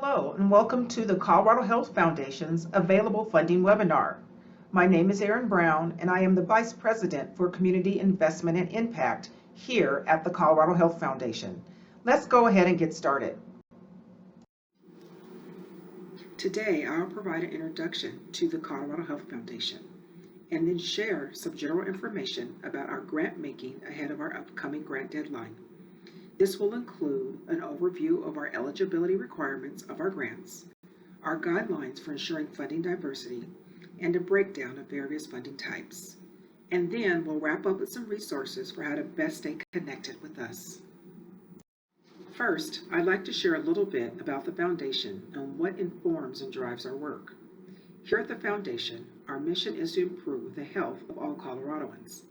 Hello and welcome to the Colorado Health Foundation's Available Funding webinar. My name is Erin Brown and I am the Vice President for Community Investment and Impact here at the Colorado Health Foundation. Let's go ahead and get started. Today I'll provide an introduction to the Colorado Health Foundation and then share some general information about our grant making ahead of our upcoming grant deadline. This will include an overview of our eligibility requirements of our grants, our guidelines for ensuring funding diversity, and a breakdown of various funding types. And then we'll wrap up with some resources for how to best stay connected with us. First, I'd like to share a little bit about the Foundation and what informs and drives our work. Here at the Foundation, our mission is to improve the health of all Coloradoans.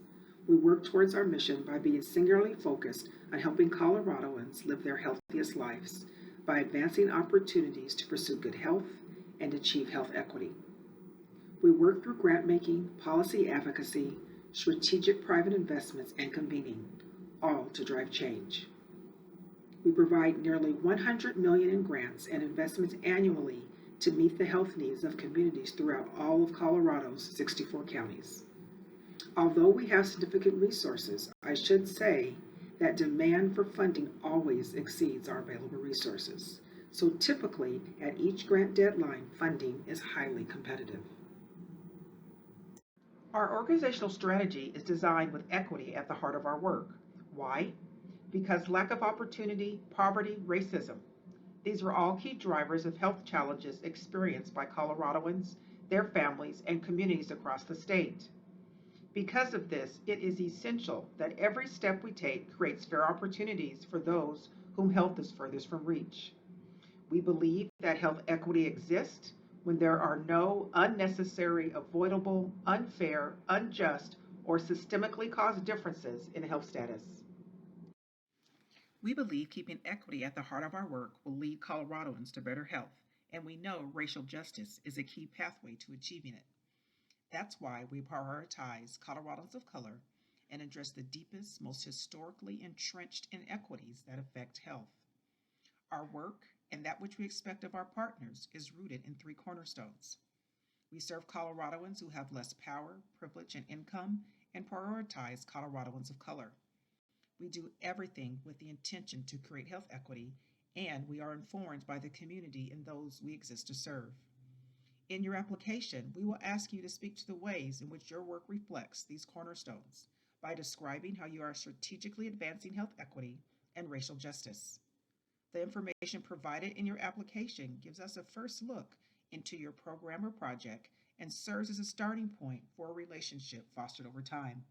We work towards our mission by being singularly focused on helping Coloradoans live their healthiest lives by advancing opportunities to pursue good health and achieve health equity. We work through grant making, policy advocacy, strategic private investments, and convening, all to drive change. We provide nearly $100 million in grants and investments annually to meet the health needs of communities throughout all of Colorado's 64 counties. Although we have significant resources, I should say that demand for funding always exceeds our available resources. So typically, at each grant deadline, funding is highly competitive. Our organizational strategy is designed with equity at the heart of our work. Why? Because lack of opportunity, poverty, racism. These are all key drivers of health challenges experienced by Coloradoans, their families, and communities across the state. Because of this, it is essential that every step we take creates fair opportunities for those whom health is furthest from reach. We believe that health equity exists when there are no unnecessary, avoidable, unfair, unjust, or systemically caused differences in health status. We believe keeping equity at the heart of our work will lead Coloradoans to better health, and we know racial justice is a key pathway to achieving it. That's why we prioritize Coloradans of color and address the deepest, most historically entrenched inequities that affect health. Our work and that which we expect of our partners is rooted in three cornerstones. We serve Coloradoans who have less power, privilege, and income, and prioritize Coloradoans of color. We do everything with the intention to create health equity, and we are informed by the community and those we exist to serve. In your application, we will ask you to speak to the ways in which your work reflects these cornerstones by describing how you are strategically advancing health equity and racial justice. The information provided in your application gives us a first look into your program or project and serves as a starting point for a relationship fostered over time.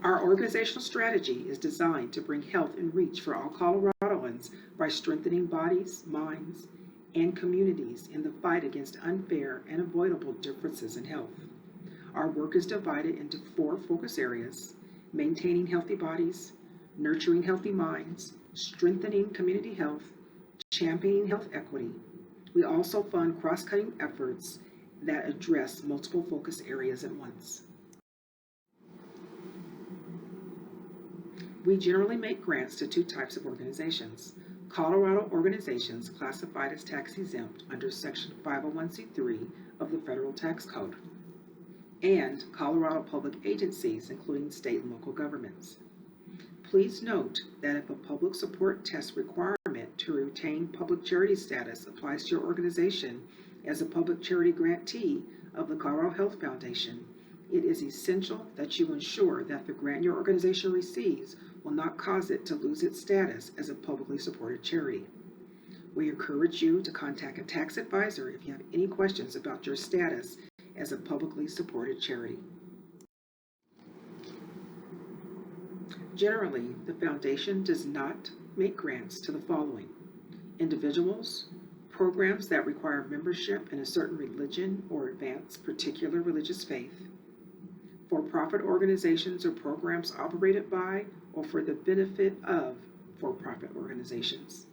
Our organizational strategy is designed to bring health in reach for all Coloradoans by strengthening bodies, minds, and communities in the fight against unfair and avoidable differences in health. Our work is divided into 4 focus areas: maintaining healthy bodies, nurturing healthy minds, strengthening community health, championing health equity. We also fund cross-cutting efforts that address multiple focus areas at once. We generally make grants to 2 types of organizations: Colorado organizations classified as tax exempt under Section 501c3 of the Federal Tax Code, and Colorado public agencies, including state and local governments. Please note that if a public support test requirement to retain public charity status applies to your organization as a public charity grantee of the Colorado Health Foundation, it is essential that you ensure that the grant your organization receives will not cause it to lose its status as a publicly supported charity. We encourage you to contact a tax advisor if you have any questions about your status as a publicly supported charity. Generally, the Foundation does not make grants to the following: individuals, programs that require membership in a certain religion or advance particular religious faith, for-profit organizations or programs operated by or for the benefit of for-profit organizations,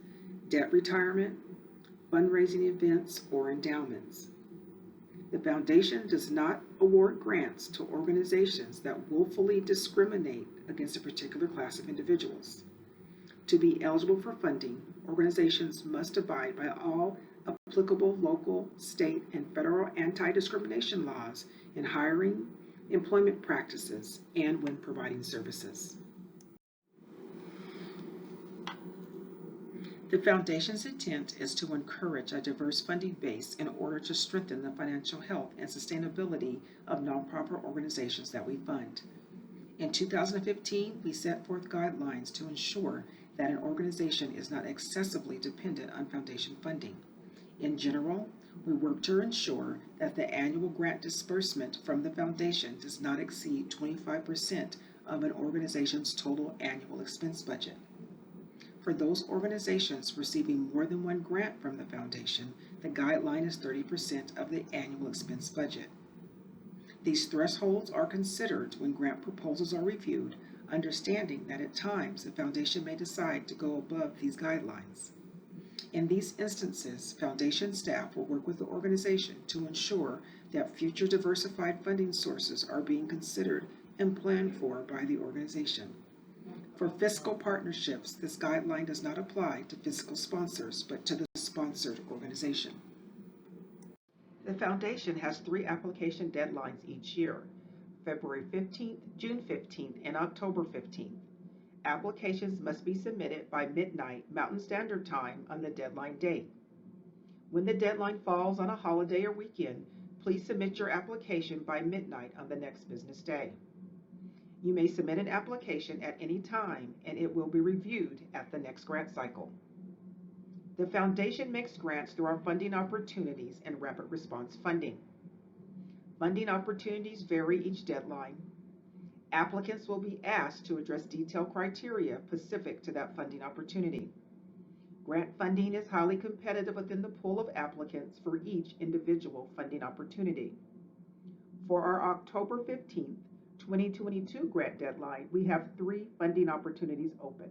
debt retirement, fundraising events, or endowments. The Foundation does not award grants to organizations that willfully discriminate against a particular class of individuals. To be eligible for funding, Organizations must abide by all applicable local, state, and federal anti-discrimination laws in hiring, employment practices, and when providing services. The Foundation's intent is to encourage a diverse funding base in order to strengthen the financial health and sustainability of nonprofit organizations that we fund. In 2015, we set forth guidelines to ensure that an organization is not excessively dependent on foundation funding. In general, we work to ensure that the annual grant disbursement from the foundation does not exceed 25% of an organization's total annual expense budget. For those organizations receiving more than one grant from the foundation, the guideline is 30% of the annual expense budget. These thresholds are considered when grant proposals are reviewed, understanding that at times the foundation may decide to go above these guidelines. In these instances, foundation staff will work with the organization to ensure that future diversified funding sources are being considered and planned for by the organization. For fiscal partnerships, this guideline does not apply to fiscal sponsors, but to the sponsored organization. The Foundation has 3 application deadlines each year: February 15th, June 15th, and October 15th. Applications must be submitted by midnight Mountain Standard Time on the deadline date. When the deadline falls on a holiday or weekend, please submit your application by midnight on the next business day. You may submit an application at any time, and it will be reviewed at the next grant cycle. The Foundation makes grants through our funding opportunities and rapid response funding. Funding opportunities vary each deadline. Applicants will be asked to address detailed criteria specific to that funding opportunity. Grant funding is highly competitive within the pool of applicants for each individual funding opportunity. For our October 15th, 2022 grant deadline, we have 3 funding opportunities open.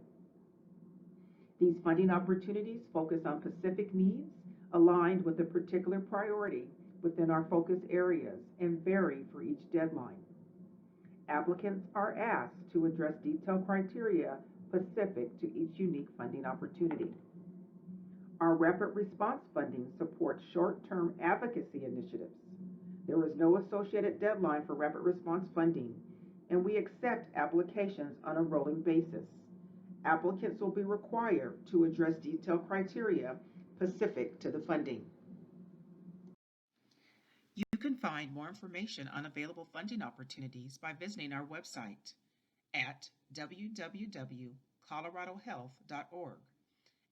These funding opportunities focus on specific needs aligned with a particular priority within our focus areas and vary for each deadline. Applicants are asked to address detailed criteria specific to each unique funding opportunity. Our rapid response funding supports short-term advocacy initiatives. There is no associated deadline for rapid response funding, and we accept applications on a rolling basis. Applicants will be required to address detailed criteria specific to the funding. You can find more information on available funding opportunities by visiting our website at www.coloradohealth.org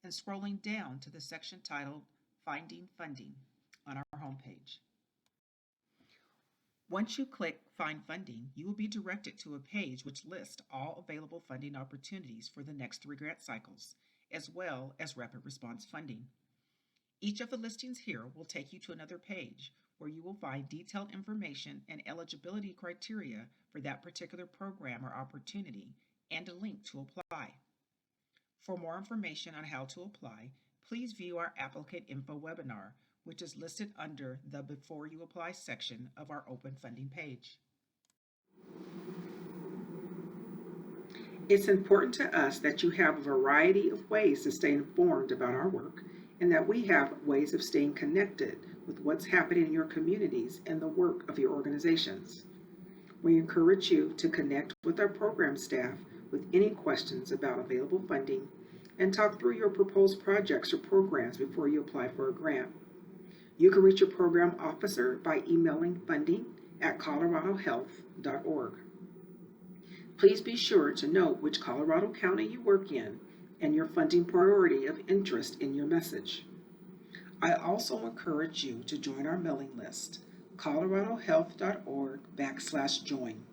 and scrolling down to the section titled Finding Funding on our homepage. Once you click Find Funding, you will be directed to a page which lists all available funding opportunities for the next 3 grant cycles, as well as rapid response funding. Each of the listings here will take you to another page where you will find detailed information and eligibility criteria for that particular program or opportunity and a link to apply. For more information on how to apply, please view our applicant info webinar, which is listed under the Before You Apply section of our open funding page. It's important to us that you have a variety of ways to stay informed about our work and that we have ways of staying connected with what's happening in your communities and the work of your organizations. We encourage you to connect with our program staff with any questions about available funding and talk through your proposed projects or programs before you apply for a grant. You can reach your program officer by emailing funding@coloradohealth.org. Please be sure to note which Colorado County you work in and your funding priority of interest in your message. I also encourage you to join our mailing list, coloradohealth.org/join,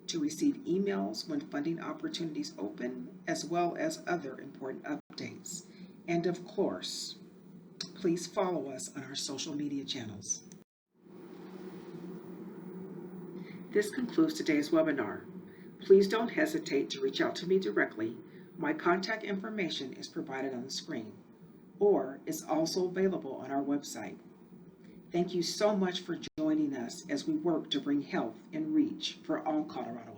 to receive emails when funding opportunities open, as well as other important updates. And of course, please follow us on our social media channels. This concludes today's webinar. Please don't hesitate to reach out to me directly. My contact information is provided on the screen, or is also available on our website. Thank you so much for joining us as we work to bring health and reach for all Coloradans.